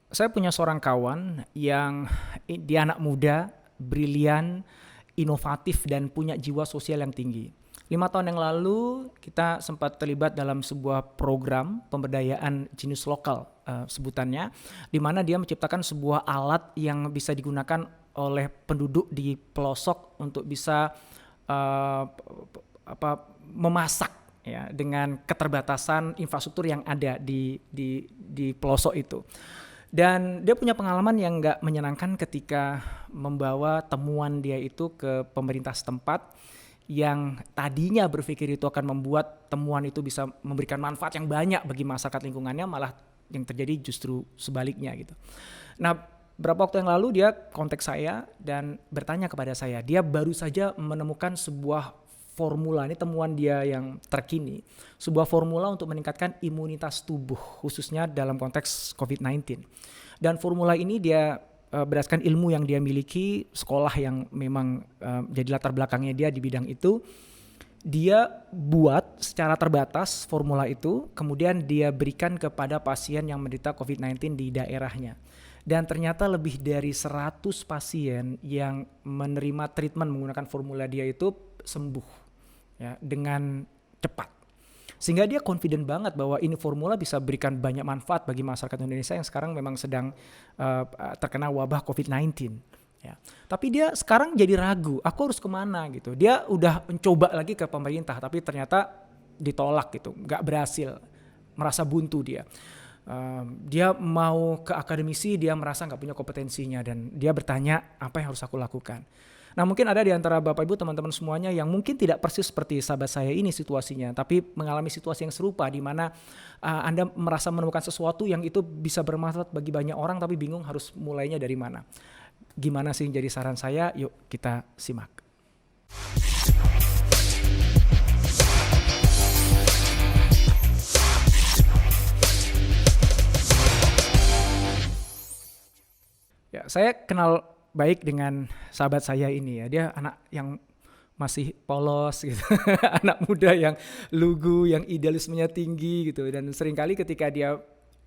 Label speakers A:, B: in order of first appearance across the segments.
A: Saya punya seorang kawan yang dia anak muda, brilian, inovatif dan punya jiwa sosial yang tinggi. 5 tahun yang lalu kita sempat terlibat dalam sebuah program pemberdayaan jenis lokal sebutannya, di mana dia menciptakan sebuah alat yang bisa digunakan oleh penduduk di pelosok untuk bisa uh, memasak ya dengan keterbatasan infrastruktur yang ada di pelosok itu. Dan dia punya pengalaman yang nggak menyenangkan ketika membawa temuan dia itu ke pemerintah setempat yang tadinya berpikir itu akan membuat temuan itu bisa memberikan manfaat yang banyak bagi masyarakat lingkungannya, malah yang terjadi justru sebaliknya gitu. Nah, beberapa waktu yang lalu dia kontak saya dan bertanya kepada saya, dia baru saja menemukan sebuah formula, ini temuan dia yang terkini, sebuah formula untuk meningkatkan imunitas tubuh khususnya dalam konteks COVID-19. Dan formula ini dia berdasarkan ilmu yang dia miliki, sekolah yang memang jadi latar belakangnya dia di bidang itu, dia buat secara terbatas formula itu, kemudian dia berikan kepada pasien yang menderita COVID-19 di daerahnya. Dan ternyata lebih dari 100 pasien yang menerima treatment menggunakan formula dia itu sembuh ya dengan cepat. Sehingga dia confident banget bahwa ini formula bisa berikan banyak manfaat bagi masyarakat Indonesia yang sekarang memang sedang terkena wabah COVID-19. Ya. Tapi dia sekarang jadi ragu, aku harus kemana gitu. Dia udah mencoba lagi ke pemerintah, tapi ternyata ditolak gitu, nggak berhasil, merasa buntu dia. Dia mau ke akademisi, dia merasa nggak punya kompetensinya dan dia bertanya apa yang harus aku lakukan. Nah, mungkin ada di antara Bapak Ibu teman-teman semuanya yang mungkin tidak persis seperti sahabat saya ini situasinya, tapi mengalami situasi yang serupa di mana Anda merasa menemukan sesuatu yang itu bisa bermanfaat bagi banyak orang tapi bingung harus mulainya dari mana. Gimana sih jadi saran saya? Yuk kita simak. Ya, saya kenal baik dengan sahabat saya ini ya. Dia anak yang masih polos gitu. Anak muda yang lugu, yang idealismenya tinggi gitu. Dan seringkali ketika dia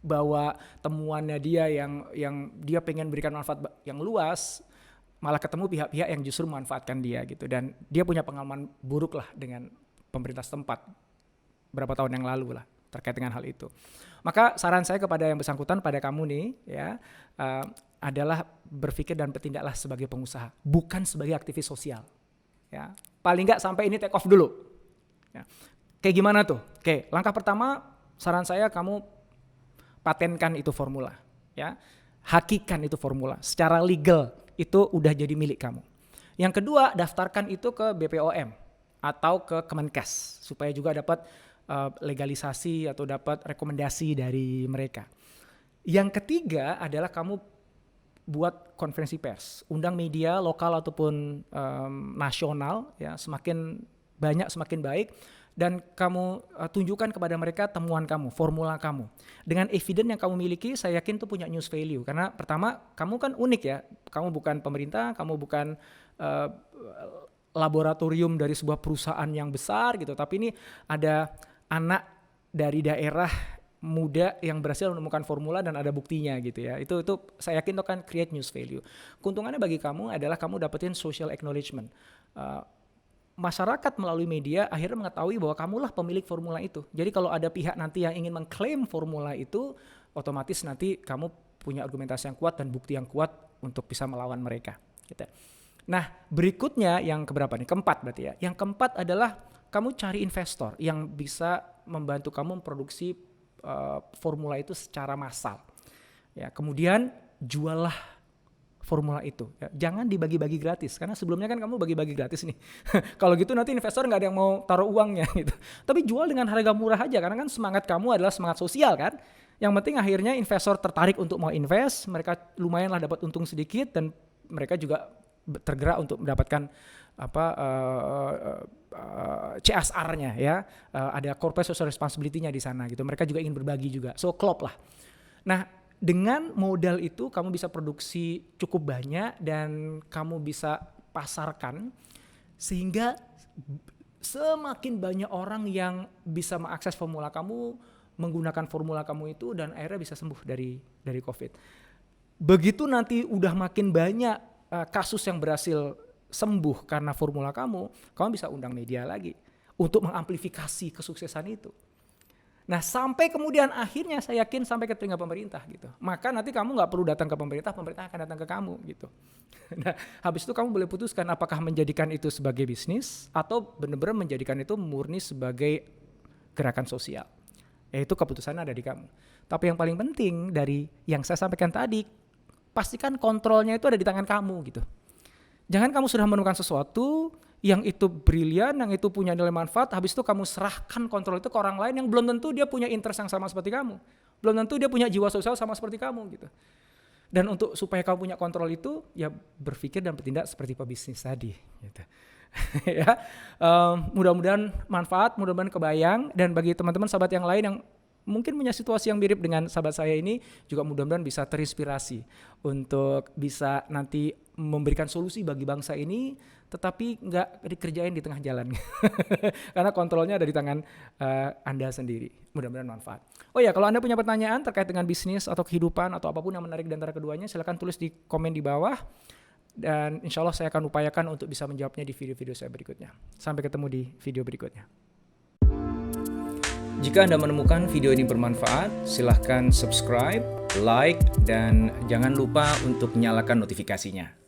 A: bawa temuannya dia yang dia pengen berikan manfaat yang luas, malah ketemu pihak-pihak yang justru memanfaatkan dia gitu. Dan dia punya pengalaman buruk lah dengan pemerintah setempat berapa tahun yang lalu lah terkait dengan hal itu. Maka saran saya kepada yang bersangkutan, pada kamu nih ya, adalah berpikir dan bertindaklah sebagai pengusaha, bukan sebagai aktivis sosial. Ya, paling nggak sampai ini take off dulu. Ya. Kayak gimana tuh? Oke, langkah pertama saran saya kamu patenkan itu formula. Ya, hakikan itu formula. Secara legal itu udah jadi milik kamu. Yang kedua, daftarkan itu ke BPOM atau ke Kemenkes supaya juga dapat legalisasi atau dapat rekomendasi dari mereka. Yang ketiga adalah kamu buat konferensi pers, undang media lokal ataupun nasional ya, semakin banyak semakin baik, dan kamu tunjukkan kepada mereka temuan kamu, formula kamu. Dengan evidence yang kamu miliki, saya yakin itu punya news value karena pertama kamu kan unik ya, kamu bukan pemerintah, kamu bukan laboratorium dari sebuah perusahaan yang besar gitu, tapi ini ada anak dari daerah muda yang berhasil menemukan formula dan ada buktinya gitu ya. Itu saya yakin itu akan create news value. Keuntungannya bagi kamu adalah kamu dapetin social acknowledgement. Masyarakat melalui media akhirnya mengetahui bahwa kamulah pemilik formula itu. Jadi kalau ada pihak nanti yang ingin mengklaim formula itu, otomatis nanti kamu punya argumentasi yang kuat dan bukti yang kuat untuk bisa melawan mereka. Gitu. Nah, berikutnya yang keberapa nih? Keempat berarti ya. Yang keempat adalah kamu cari investor yang bisa membantu kamu memproduksi formula itu secara massal. Ya, kemudian juallah formula itu. Ya, jangan dibagi-bagi gratis karena sebelumnya kan kamu bagi-bagi gratis nih. Kalau gitu nanti investor nggak ada yang mau taruh uangnya gitu. Tapi jual dengan harga murah aja karena kan semangat kamu adalah semangat sosial kan. Yang penting akhirnya investor tertarik untuk mau invest, mereka lumayan lah dapat untung sedikit dan mereka juga tergerak untuk mendapatkan CSR-nya ya, ada corporate social responsibility-nya di sana gitu. Mereka juga ingin berbagi juga, so klop lah. Nah, dengan modal itu kamu bisa produksi cukup banyak dan kamu bisa pasarkan sehingga semakin banyak orang yang bisa mengakses formula kamu, menggunakan formula kamu itu dan akhirnya bisa sembuh dari COVID. Begitu nanti udah makin banyak kasus yang berhasil sembuh karena formula kamu bisa undang media lagi untuk mengamplifikasi kesuksesan itu. Nah, sampai kemudian akhirnya saya yakin sampai ke telinga pemerintah gitu. Maka nanti kamu nggak perlu datang ke pemerintah, pemerintah akan datang ke kamu gitu. Nah, habis itu kamu boleh putuskan apakah menjadikan itu sebagai bisnis atau benar-benar menjadikan itu murni sebagai gerakan sosial. Itu keputusannya ada di kamu. Tapi yang paling penting dari yang saya sampaikan tadi, pastikan kontrolnya itu ada di tangan kamu gitu. Jangan kamu sudah menemukan sesuatu yang itu brilian, yang itu punya nilai manfaat, habis itu kamu serahkan kontrol itu ke orang lain yang belum tentu dia punya interest yang sama seperti kamu. Belum tentu dia punya jiwa sosial sama seperti kamu gitu. Dan untuk supaya kamu punya kontrol itu, ya berpikir dan bertindak seperti pebisnis tadi gitu. Ya, mudah-mudahan manfaat, mudah-mudahan kebayang, dan bagi teman-teman sahabat yang lain yang mungkin punya situasi yang mirip dengan sahabat saya ini, juga mudah-mudahan bisa terinspirasi untuk bisa nanti memberikan solusi bagi bangsa ini, tetapi nggak dikerjain di tengah jalan. Karena kontrolnya ada di tangan Anda sendiri. Mudah-mudahan manfaat. Oh ya, kalau Anda punya pertanyaan terkait dengan bisnis atau kehidupan atau apapun yang menarik di antara keduanya, silakan tulis di komen di bawah. Dan insya Allah saya akan upayakan untuk bisa menjawabnya di video-video saya berikutnya. Sampai ketemu di video berikutnya. Jika Anda menemukan video ini bermanfaat, silahkan subscribe, like, dan jangan lupa untuk nyalakan notifikasinya.